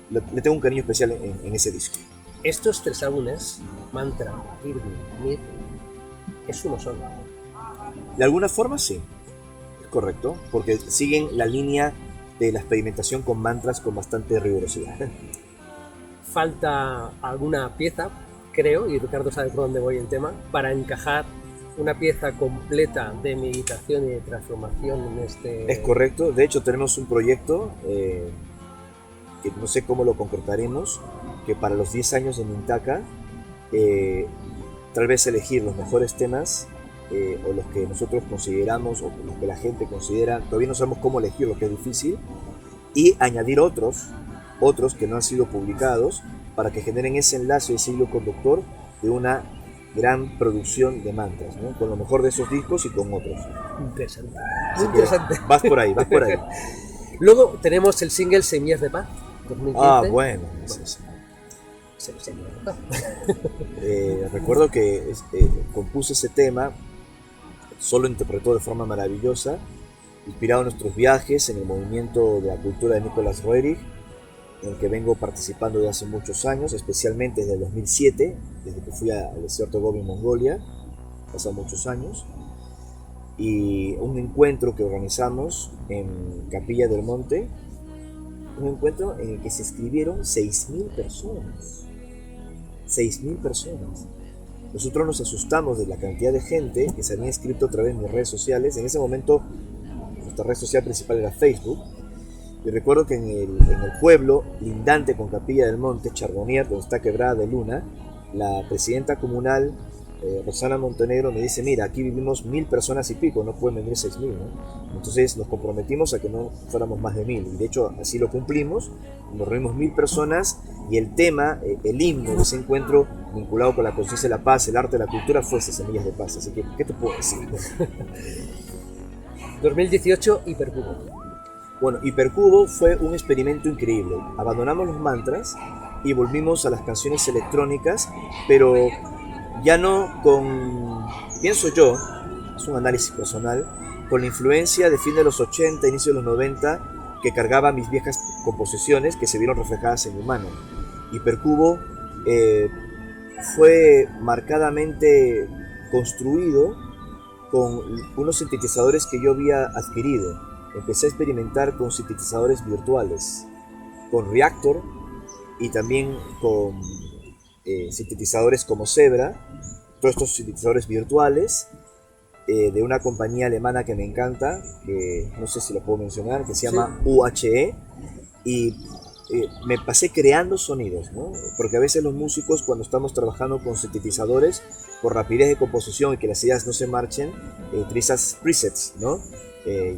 le tengo un cariño especial en ese disco. Estos tres álbumes, Mantra, Irdin, Myth, es uno solo. De alguna forma sí, es correcto, porque siguen la línea de la experimentación con mantras con bastante rigurosidad. Falta alguna pieza, creo, y Ricardo sabe por dónde voy el tema, para encajar una pieza completa de meditación y de transformación en este... Es correcto, de hecho tenemos un proyecto que no sé cómo lo concretaremos, que para los 10 años de Mintaka tal vez elegir los mejores temas o los que nosotros consideramos o los que la gente considera, todavía no sabemos cómo elegir, lo que es difícil, y añadir otros que no han sido publicados para que generen ese enlace, ese hilo conductor de una gran producción de mantras, ¿no? Con lo mejor de esos discos y con otros. Interesante. Así Muy interesante. Vas por ahí, vas por ahí. Luego tenemos el single Semillas de Paz, 2015. Ah, bueno. Semillas de Paz. Recuerdo que compuse ese tema, solo interpretó de forma maravillosa, inspirado en nuestros viajes en el movimiento de la cultura de Nicolás Roerich, en el que vengo participando desde hace muchos años, especialmente desde el 2007, desde que fui al desierto Gobi en Mongolia, pasaron muchos años, y un encuentro que organizamos en Capilla del Monte, un encuentro en el que se inscribieron 6.000 personas. 6.000 personas. Nosotros nos asustamos de la cantidad de gente que se había inscrito a través de mis redes sociales. En ese momento nuestra red social principal era Facebook, y recuerdo que en el pueblo lindante con Capilla del Monte, Charbonnier, donde está Quebrada de Luna, la presidenta comunal, Rosana Montenegro, me dice: mira, aquí vivimos 1.000 personas y pico, no pueden venir 6.000, ¿no? Entonces nos comprometimos a que no fuéramos más de 1.000, y de hecho así lo cumplimos. Nos reunimos 1.000 personas, y el tema, el himno de ese encuentro vinculado con la conciencia de la paz, el arte, la cultura, fue Semillas de Paz. Así que, ¿qué te puedo decir? 2018, Hipercubo. Bueno, Hipercubo fue un experimento increíble. Abandonamos los mantras y volvimos a las canciones electrónicas, pero ya no con, pienso yo, es un análisis personal, con la influencia de fin de los 80, inicio de los 90, que cargaba mis viejas composiciones que se vieron reflejadas en mi mano. Hipercubo fue marcadamente construido con unos sintetizadores que yo había adquirido. Empecé a experimentar con sintetizadores virtuales, con Reactor y también con sintetizadores como Zebra, todos estos sintetizadores virtuales de una compañía alemana que me encanta, que no sé si lo puedo mencionar, que se llama UHE, y me pasé creando sonidos, ¿no? Porque a veces los músicos, cuando estamos trabajando con sintetizadores, por rapidez de composición y que las ideas no se marchen, utilizas presets, ¿no?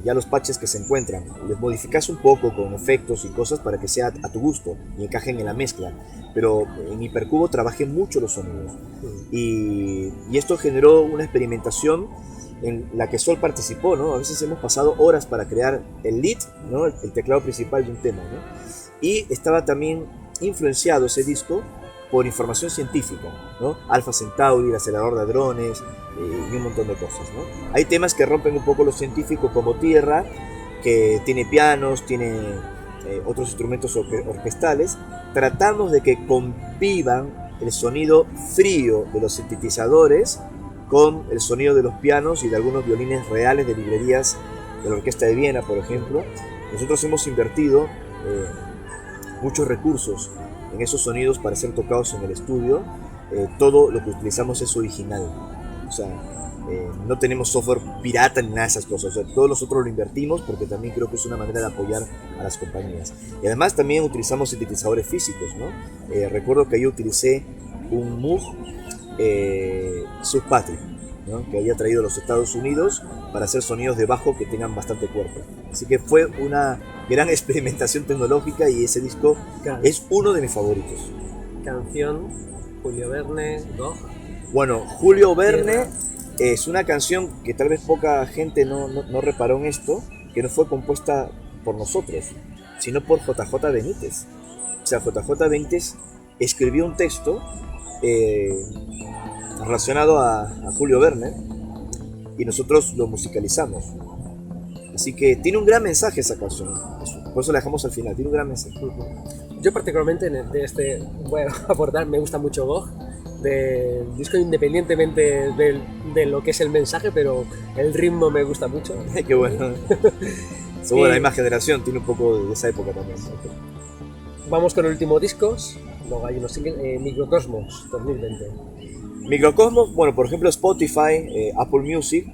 Ya los patches que se encuentran, les modificas un poco con efectos y cosas para que sea a tu gusto y encajen en la mezcla. Pero en Hipercubo trabajé mucho los sonidos, y esto generó una experimentación en la que Sol participó, ¿no? A veces hemos pasado horas para crear el lead, ¿no? El teclado principal de un tema, ¿no? Y estaba también influenciado ese disco por información científica, ¿no? Alpha Centauri, el acelerador de hadrones, y un montón de cosas, ¿no? Hay temas que rompen un poco lo científico, como Tierra, que tiene pianos, tiene otros instrumentos orquestales. Tratamos de que convivan el sonido frío de los sintetizadores con el sonido de los pianos y de algunos violines reales de librerías de la Orquesta de Viena, por ejemplo. Nosotros hemos invertido muchos recursos en esos sonidos para ser tocados en el estudio. Todo lo que utilizamos es original, o sea, no tenemos software pirata ni nada de esas cosas. O sea, todo nosotros lo invertimos porque también creo que es una manera de apoyar a las compañías. Y además también utilizamos sintetizadores físicos, ¿no? Recuerdo que yo utilicé un Moog Sub Patrick, ¿no? Que había traído a los Estados Unidos para hacer sonidos de bajo que tengan bastante cuerpo. Así que fue una gran experimentación tecnológica, y ese disco es uno de mis favoritos. Canción, Julio Verne, Gog. Bueno, Julio Verne es una canción que tal vez poca gente no reparó en esto, que no fue compuesta por nosotros, sino por JJ Benítez. O sea, JJ Benítez escribió un texto relacionado a Julio Verne, y nosotros lo musicalizamos. Así que tiene un gran mensaje esa canción, por eso la dejamos al final, tiene un gran mensaje. Yo particularmente voy a aportar, me gusta mucho Gog, del disco, independientemente de lo que es el mensaje, pero el ritmo me gusta mucho. Qué bueno. Somos de la misma generación, tiene un poco de esa época también. Vamos con el último discos, luego hay unos singles, Microcosmos, 2020. Microcosmos, bueno, por ejemplo Spotify, Apple Music,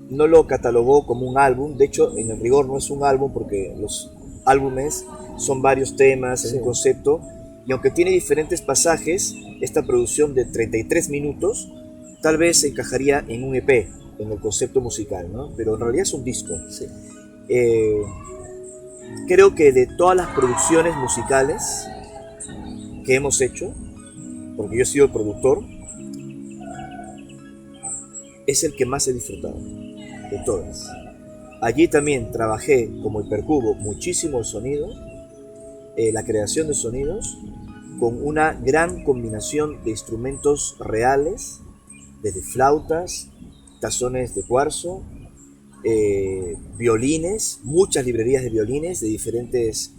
no lo catalogó como un álbum. De hecho, en el rigor no es un álbum, porque los álbumes son varios temas en un concepto, y aunque tiene diferentes pasajes, esta producción de 33 minutos tal vez encajaría en un EP, en el concepto musical, ¿no? Pero en realidad es un disco. Sí. Creo que de todas las producciones musicales que hemos hecho, porque yo he sido el productor, es el que más he disfrutado de todas. Allí también trabajé como hipercubo muchísimo el sonido, la creación de sonidos, con una gran combinación de instrumentos reales, desde flautas, tazones de cuarzo, violines, muchas librerías de violines de diferentes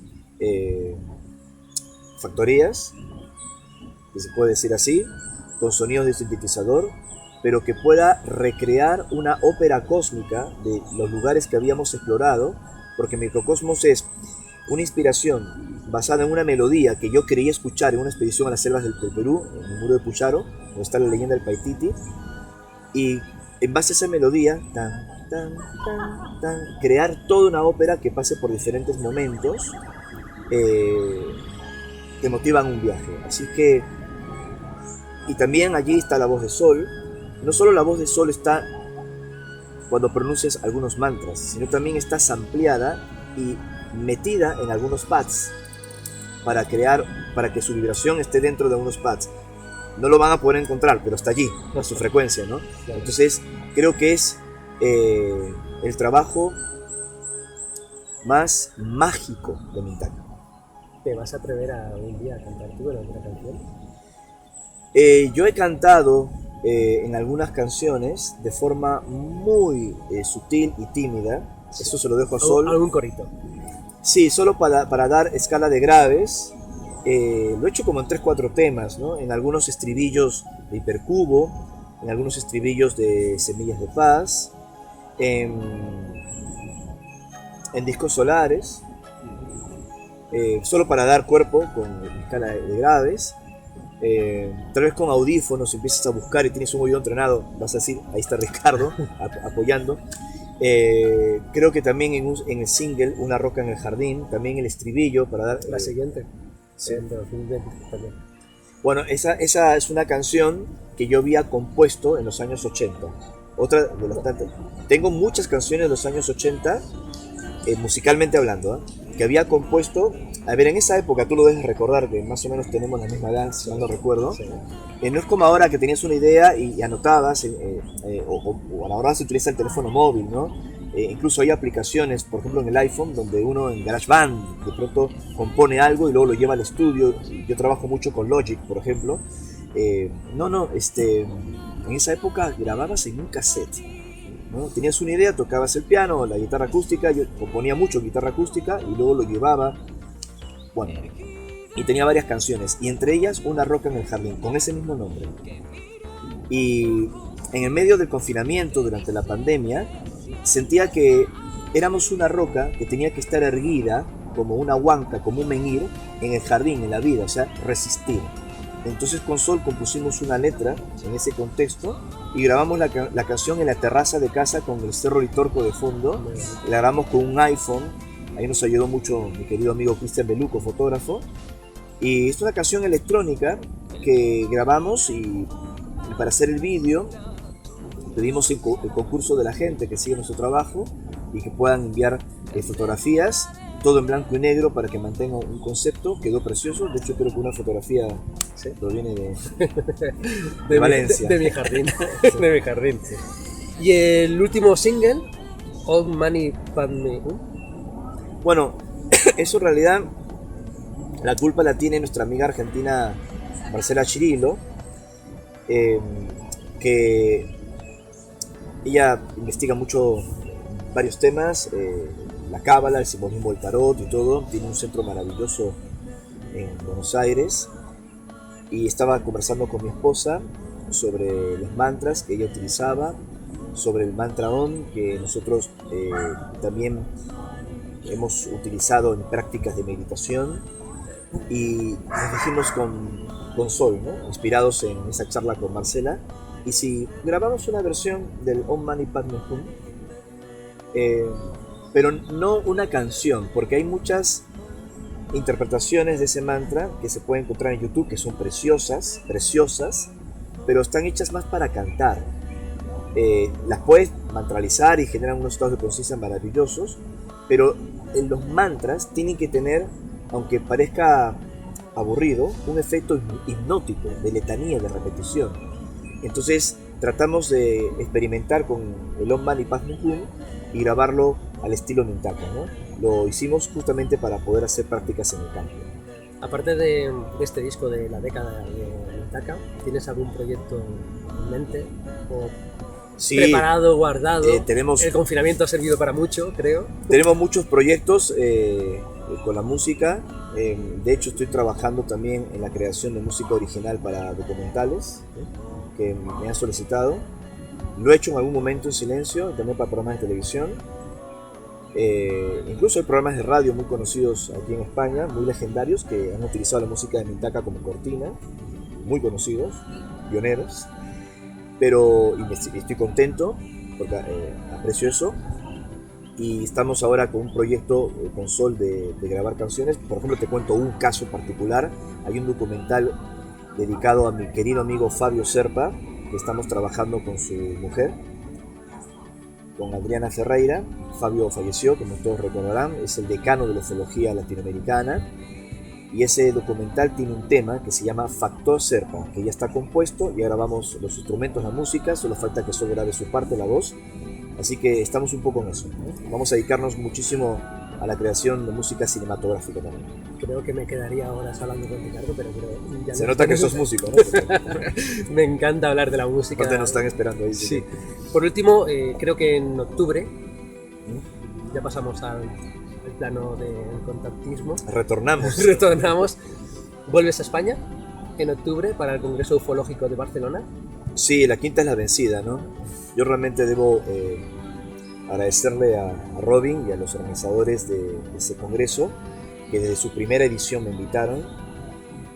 factorías, que se puede decir así, con sonidos de sintetizador, pero que pueda recrear una ópera cósmica de los lugares que habíamos explorado, porque Microcosmos es una inspiración basada en una melodía que yo creía escuchar en una expedición a las selvas del Perú, en el muro de Pucharo, donde está la leyenda del Paititi, y en base a esa melodía, crear toda una ópera que pase por diferentes momentos que motivan un viaje. Así que, y también allí está la voz de Sol. No solo la voz de Sol está cuando pronuncias algunos mantras, sino también está sampleada y metida en algunos pads para que su vibración esté dentro de unos pads. No lo van a poder encontrar, pero está allí, a su frecuencia, ¿no? Entonces, creo que es el trabajo más mágico de Mintaka. ¿Te vas a atrever a un día a cantar tú en alguna canción? Yo he cantado en algunas canciones de forma muy sutil y tímida. Sí. Eso se lo dejo a Sol. ¿Algún corito? Sí, solo para dar escala de graves. Lo he hecho como en 3-4 temas, ¿no? En algunos estribillos de hipercubo, en algunos estribillos de Semillas de Paz, en discos solares, solo para dar cuerpo con escala de graves. Tal vez con audífonos empiezas a buscar y tienes un oído entrenado, vas a decir, ahí está Ricardo apoyando. Creo que también en el single Una roca en el jardín, también el estribillo para dar... La siguiente. Sí. También. Bueno, esa es una canción que yo había compuesto en los años 80. Otra de las tantas. Tengo muchas canciones de los años 80, musicalmente hablando, que había compuesto. A ver, en esa época tú lo debes recordar, que más o menos tenemos la misma edad, si no recuerdo. Sí. No es como ahora que tenías una idea y anotabas, o a la hora se utiliza el teléfono móvil, ¿no? Incluso hay aplicaciones, por ejemplo en el iPhone, donde uno en GarageBand de pronto compone algo y luego lo lleva al estudio. Yo trabajo mucho con Logic, por ejemplo. En esa época grababas en un cassette, ¿no? Tenías una idea, tocabas el piano, la guitarra acústica, yo componía mucho en guitarra acústica y luego lo llevaba. Bueno, y tenía varias canciones, y entre ellas Una roca en el jardín, con ese mismo nombre. Y en el medio del confinamiento, durante la pandemia, sentía que éramos una roca que tenía que estar erguida como una huanca, como un menhir, en el jardín, en la vida, o sea, resistir. Entonces con Sol compusimos una letra en ese contexto y grabamos la canción en la terraza de casa con el Cerro Litorco de fondo. La grabamos con un iPhone. Ahí nos ayudó mucho mi querido amigo Cristian Beluco, fotógrafo. Y es una canción electrónica que grabamos y para hacer el vídeo pedimos el concurso de la gente que sigue nuestro trabajo y que puedan enviar fotografías, todo en blanco y negro para que mantenga un concepto. Quedó precioso. De hecho, creo que una fotografía proviene de Valencia. De mi jardín. Sí. De mi jardín. Sí. Y el último single, Old Money Padme. Bueno, eso en realidad la culpa la tiene nuestra amiga argentina Marcela Chirilo, que ella investiga mucho varios temas, la cábala, el simbolismo del tarot y todo. Tiene un centro maravilloso en Buenos Aires y estaba conversando con mi esposa sobre los mantras que ella utilizaba, sobre el mantra OM que nosotros también hemos utilizado en prácticas de meditación, y nos dijimos con Sol, ¿no? Inspirados en esa charla con Marcela, y si grabamos una versión del Om Mani Padme Hum, pero no una canción, porque hay muchas interpretaciones de ese mantra que se pueden encontrar en YouTube, que son preciosas, preciosas, pero están hechas más para cantar. Las puedes mantralizar y generan unos estados de conciencia maravillosos, pero los mantras tienen que tener, aunque parezca aburrido, un efecto hipnótico, de letanía, de repetición. Entonces tratamos de experimentar con el Om Mani Padme Hum y grabarlo al estilo Mintaka, ¿no? Lo hicimos justamente para poder hacer prácticas en el campo. Aparte de este disco de la década de Mintaka, ¿tienes algún proyecto en mente o sí, preparado, guardado? Tenemos, el confinamiento ha servido para mucho, creo. Tenemos muchos proyectos con la música. De hecho, estoy trabajando también en la creación de música original para documentales que me han solicitado. Lo he hecho en algún momento en silencio, también para programas de televisión. Incluso hay programas de radio muy conocidos aquí en España, muy legendarios, que han utilizado la música de Mintaka como cortina, muy conocidos, pioneros. Pero estoy contento porque aprecio eso. Y estamos ahora con un proyecto con Sol de grabar canciones. Por ejemplo, te cuento un caso particular. Hay un documental dedicado a mi querido amigo Fabio Serpa, que estamos trabajando con su mujer, con Adriana Ferreira. Fabio falleció, como todos recordarán, es el decano de la ufología latinoamericana. Y ese documental tiene un tema que se llama Factor Serpa, que ya está compuesto, ya grabamos los instrumentos, la música, solo falta que Sol grabe su parte, la voz. Así que estamos un poco en eso, ¿no? Vamos a dedicarnos muchísimo a la creación de música cinematográfica también. Creo que me quedaría horas hablando con Ricardo, pero ya se nota que sos músico, ¿no? Me encanta hablar de la música. Aparte nos están esperando ahí. Sí. Por último, creo que en octubre ya pasamos al plano del contactismo. Retornamos. ¿Vuelves a España en octubre para el Congreso Ufológico de Barcelona? Sí, la quinta es la vencida, ¿no? Yo realmente debo agradecerle a Robin y a los organizadores de ese congreso, que desde su primera edición me invitaron.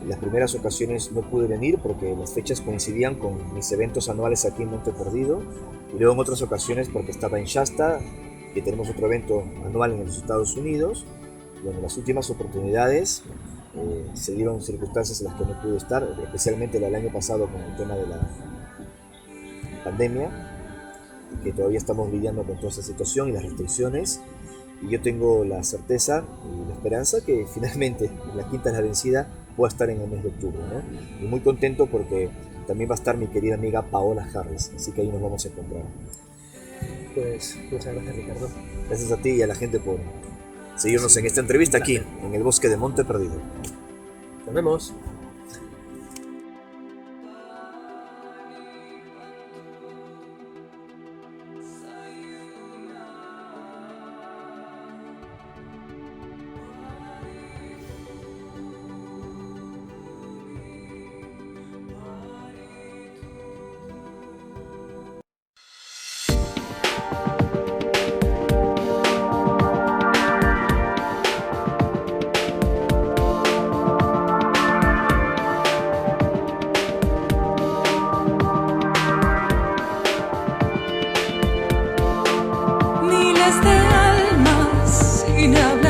En las primeras ocasiones no pude venir porque las fechas coincidían con mis eventos anuales aquí en Monte Perdido, y luego en otras ocasiones porque estaba en Shasta, que tenemos otro evento anual en los Estados Unidos, donde las últimas oportunidades se dieron circunstancias en las que no pude estar, especialmente el año pasado con el tema de la pandemia, que todavía estamos lidiando con toda esa situación y las restricciones, y yo tengo la certeza y la esperanza que finalmente la quinta es la vencida, pueda estar en el mes de octubre, ¿no? Y muy contento porque también va a estar mi querida amiga Paola Harris, así que ahí nos vamos a encontrar. Pues muchas gracias, Ricardo. Gracias a ti y a la gente por seguirnos en esta entrevista aquí en el bosque de Monte Perdido. Nos vemos. Miles de almas sin hablar.